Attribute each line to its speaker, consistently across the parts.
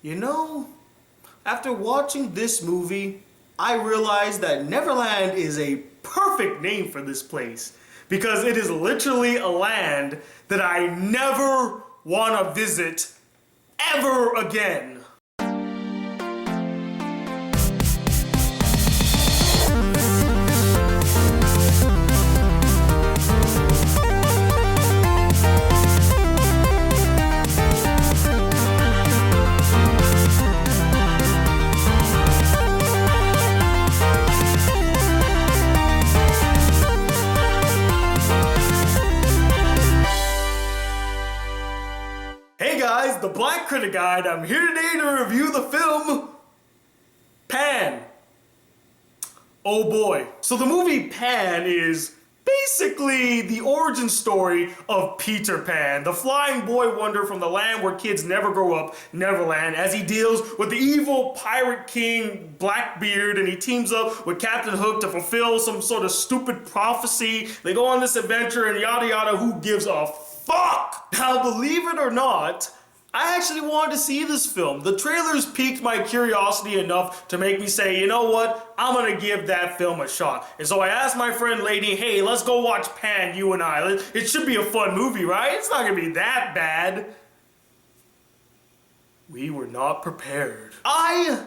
Speaker 1: You know, after watching this movie, I realized that Neverland is a perfect name for this place because it is literally a land that I never want to visit ever again. Hey guys, the Black Critic Guy, and I'm here today to review the film Pan. Oh boy. So the movie Pan is basically the origin story of Peter Pan, the flying boy wonder from the land where kids never grow up, Neverland, as he deals with the evil pirate king Blackbeard, and he teams up with Captain Hook to fulfill some sort of stupid prophecy. They go on this adventure and yada yada, who gives a fuck? Now, believe it or not, I actually wanted to see this film. The trailers piqued my curiosity enough to make me say, you know what, I'm gonna give that film a shot. And so I asked my friend Lady, hey, let's go watch Pan, you and I. It should be a fun movie, right? It's not gonna be that bad. We were not prepared. I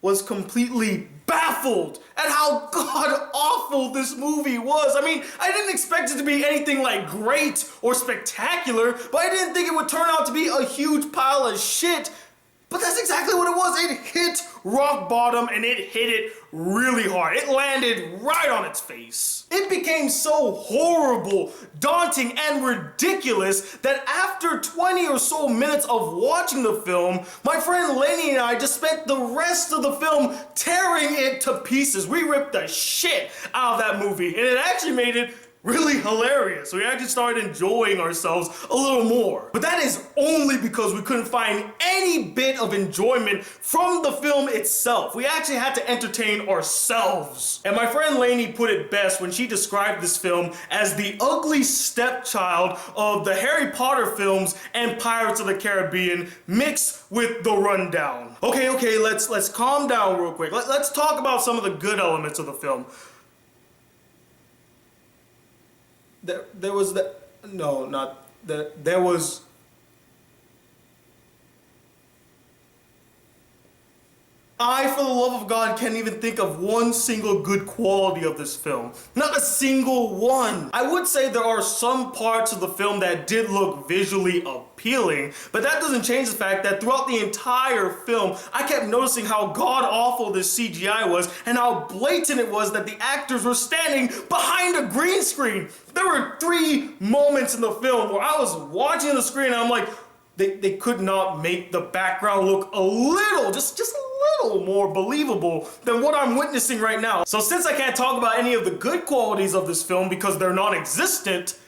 Speaker 1: was completely baffled at how god-awful this movie was. I mean, I didn't expect it to be anything like great or spectacular, but I didn't think it would turn out to be a huge pile of shit. But that's exactly what it was. It hit rock bottom, and it hit it really hard. It landed right on its face. It became so horrible, daunting, and ridiculous that after 20 or so minutes of watching the film, my friend Lenny and I just spent the rest of the film tearing it to pieces. We ripped the shit out of that movie, and it actually made it really hilarious. We actually started enjoying ourselves a little more. But that is only because we couldn't find any bit of enjoyment from the film itself. We actually had to entertain ourselves. And my friend Lainey put it best when she described this film as the ugly stepchild of the Harry Potter films and Pirates of the Caribbean mixed with The Rundown. Okay, let's calm down real quick. Let's talk about some of the good elements of the film. There was I, for the love of God, can't even think of one single good quality of this film. Not a single one. I would say there are some parts of the film that did look visually appealing, but that doesn't change the fact that throughout the entire film, I kept noticing how god-awful this CGI was and how blatant it was that the actors were standing behind a green screen. There were 3 moments in the film where I was watching the screen and I'm like, they could not make the background look a little, just a little more believable than what I'm witnessing right now. So since I can't talk about any of the good qualities of this film because they're non-existent,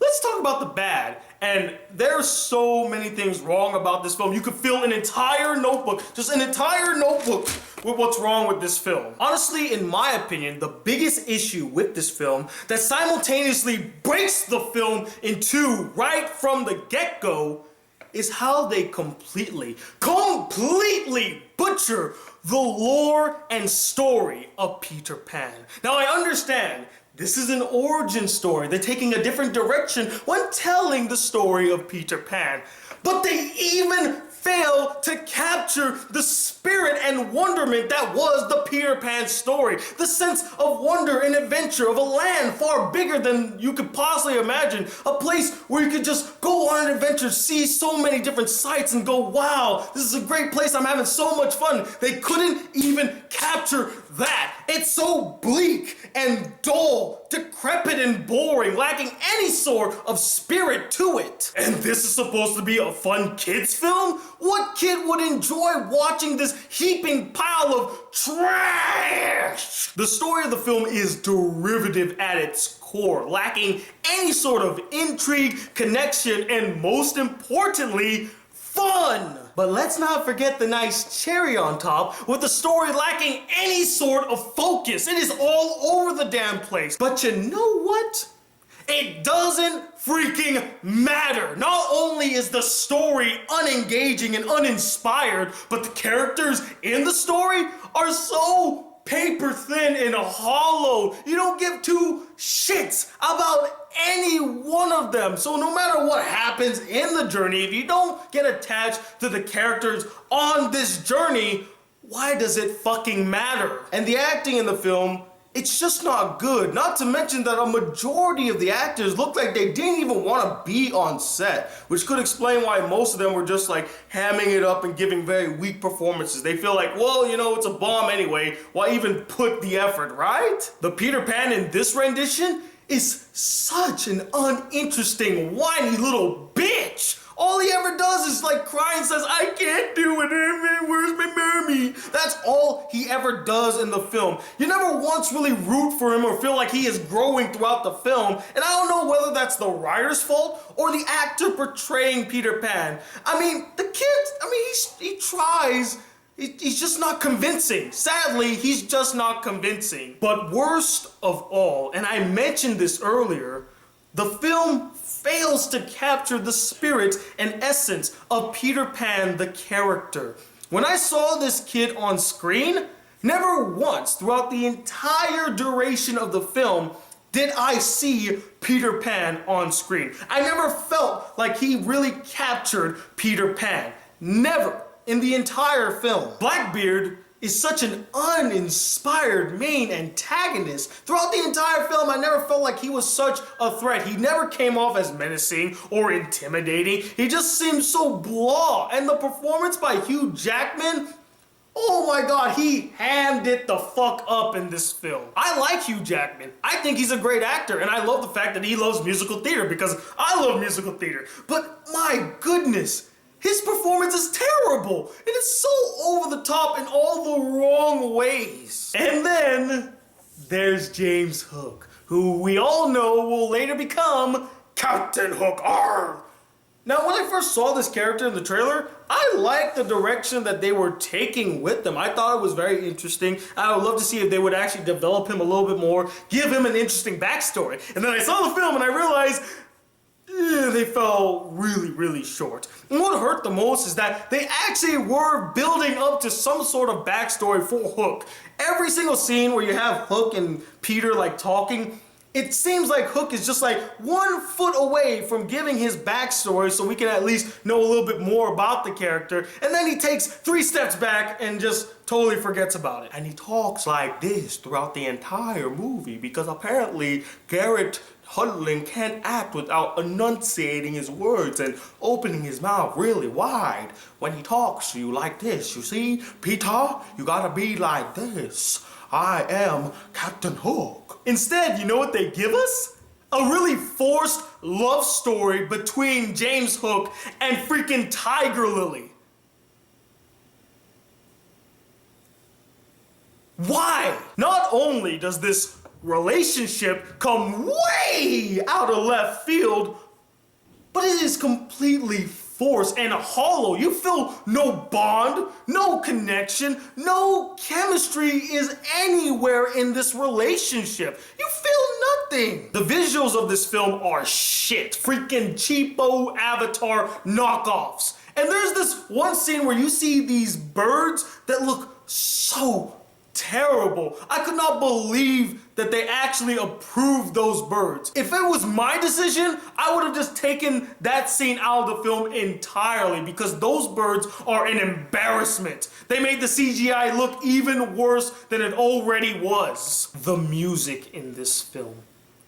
Speaker 1: let's talk about the bad. And there's so many things wrong about this film. You could fill an entire notebook, just an entire notebook, with what's wrong with this film. Honestly, in my opinion, the biggest issue with this film that simultaneously breaks the film in two right from the get-go is how they completely butcher the lore and story of Peter Pan. Now, I understand this is an origin story. They're taking a different direction when telling the story of Peter Pan. But they even fail to capture the spirit and wonderment that was the Peter Pan story. The sense of wonder and adventure of a land far bigger than you could possibly imagine. A place where you could just go on an adventure, see so many different sights and go, wow, this is a great place, I'm having so much fun. They couldn't even capture that. It's so bleak and dull, decrepit and boring, lacking any sort of spirit to it. And this is supposed to be a fun kids film? What kid would enjoy watching this heaping pile of trash? The story of the film is derivative at its core, lacking any sort of intrigue, connection, and most importantly, fun. But let's not forget the nice cherry on top with the story lacking any sort of focus. It is all over the damn place. But you know what? It doesn't freaking matter. Not only is the story unengaging and uninspired, but the characters in the story are so paper thin and hollow. You don't give two shits about any one of them. So no matter what happens in the journey, if you don't get attached to the characters on this journey, why does it fucking matter? And the acting in the film, it's just not good. Not to mention that a majority of the actors look like they didn't even want to be on set, which could explain why most of them were just like hamming it up and giving very weak performances. They feel like, well, you know, it's a bomb anyway. Why even put the effort, right? The Peter Pan in this rendition is such an uninteresting, whiny little bitch. All he ever does is like cry and says, I can't do it, where's my mommy? That's all he ever does in the film. You never once really root for him or feel like he is growing throughout the film, and I don't know whether that's the writer's fault or the actor portraying Peter Pan. I mean, the kid, he tries, he's just not convincing. Sadly, he's just not convincing. But worst of all, and I mentioned this earlier, the film fails to capture the spirit and essence of Peter Pan the character. When I saw this kid on screen, never once throughout the entire duration of the film did I see Peter Pan on screen. I never felt like he really captured Peter Pan. Never in the entire film. Blackbeard is such an uninspired main antagonist. Throughout the entire film, I never felt like he was such a threat. He never came off as menacing or intimidating. He just seemed so blah. And the performance by Hugh Jackman, oh my god, he hammed it the fuck up in this film. I like Hugh Jackman. I think he's a great actor, and I love the fact that he loves musical theater because I love musical theater. But my goodness, his performance is terrible. It is so over the top in all the wrong ways. And then there's James Hook, who we all know will later become Captain Hook. Arr! Now, when I first saw this character in the trailer, I liked the direction that they were taking with them. I thought it was very interesting. I would love to see if they would actually develop him a little bit more, give him an interesting backstory. And then I saw the film and I realized they fell really, really short. And what hurt the most is that they actually were building up to some sort of backstory for Hook. Every single scene where you have Hook and Peter like talking, it seems like Hook is just like 1 foot away from giving his backstory so we can at least know a little bit more about the character. And then he takes 3 steps back and just totally forgets about it. And he talks like this throughout the entire movie because apparently Garrett Hudlin can't act without enunciating his words and opening his mouth really wide when he talks to you like this. You see, Peter, you gotta be like this. I am Captain Hook. Instead, you know what they give us? A really forced love story between James Hook and freaking Tiger Lily. Why? Not only does this relationship come way out of left field, but it is completely forced and hollow. You feel no bond, no connection, no chemistry is anywhere in this relationship. You feel nothing. The visuals of this film are shit. Freaking cheapo Avatar knockoffs. And there's this one scene where you see these birds that look so terrible. I could not believe that they actually approved those birds. If it was my decision, I would have just taken that scene out of the film entirely because those birds are an embarrassment. They made the CGI look even worse than it already was. The music in this film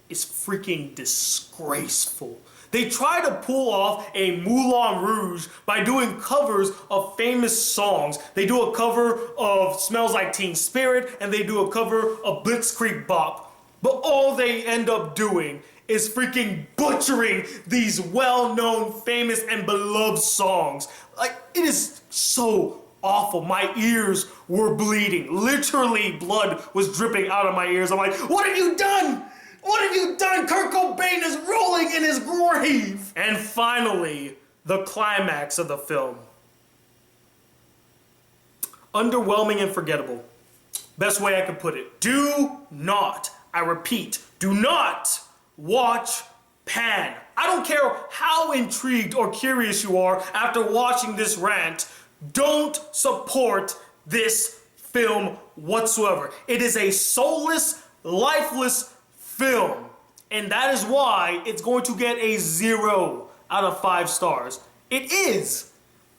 Speaker 1: is freaking disgraceful. They try to pull off a Moulin Rouge by doing covers of famous songs. They do a cover of Smells Like Teen Spirit and they do a cover of Blitzkrieg Bop. But all they end up doing is freaking butchering these well-known, famous, and beloved songs. Like, it is so awful. My ears were bleeding. Literally, blood was dripping out of my ears. I'm like, what have you done? What have you done? Kurt Cobain is rolling in his grave. And finally, the climax of the film. Underwhelming and forgettable. Best way I could put it. Do not, I repeat, do not watch Pan. I don't care how intrigued or curious you are after watching this rant. Don't support this film whatsoever. It is a soulless, lifeless film. And that is why it's going to get a 0 out of 5 stars. It is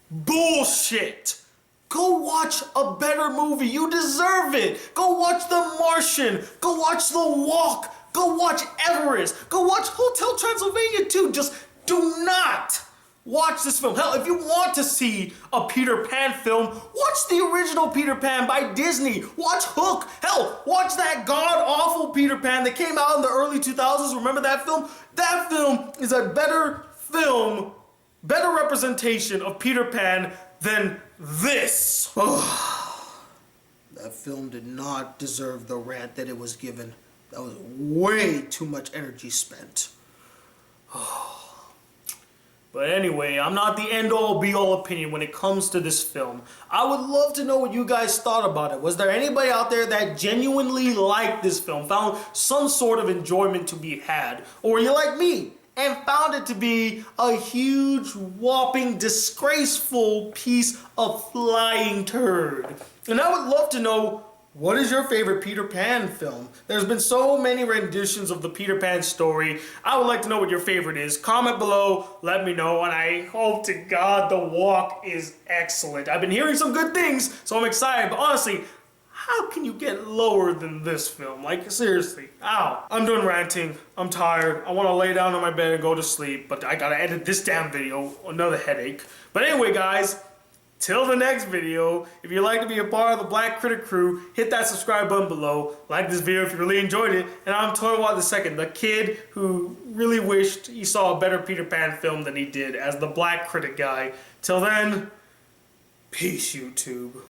Speaker 1: bullshit. Go watch a better movie. You deserve it. Go watch The Martian. Go watch The Walk. Go watch Everest. Go watch Hotel Transylvania 2. Just do not watch this film. Hell, if you want to see a Peter Pan film, watch the original Peter Pan by Disney. Watch Hook. Hell, watch that god-awful Peter Pan that came out in the early 2000s. Remember that film? That film is a better film, better representation of Peter Pan than this. That film did not deserve the rant that it was given. That was way too much energy spent. But anyway, I'm not the end-all be-all opinion when it comes to this film. I would love to know what you guys thought about it. Was there anybody out there that genuinely liked this film, found some sort of enjoyment to be had? Or were you like me and found it to be a huge, whopping, disgraceful piece of flying turd? And I would love to know, what is your favorite Peter Pan film? There's been so many renditions of the Peter Pan story. I would like to know what your favorite is. Comment below, let me know, and I hope to God The Walk is excellent. I've been hearing some good things, so I'm excited, but honestly, how can you get lower than this film? Like, seriously, ow. I'm done ranting. I'm tired. I want to lay down on my bed and go to sleep, but I gotta edit this damn video. Another headache. But anyway, guys, till the next video, if you'd like to be a part of the Black Critic crew, hit that subscribe button below. Like this video if you really enjoyed it. And I'm Tony Watt II, the kid who really wished he saw a better Peter Pan film than he did as the Black Critic Guy. Till then, peace, YouTube.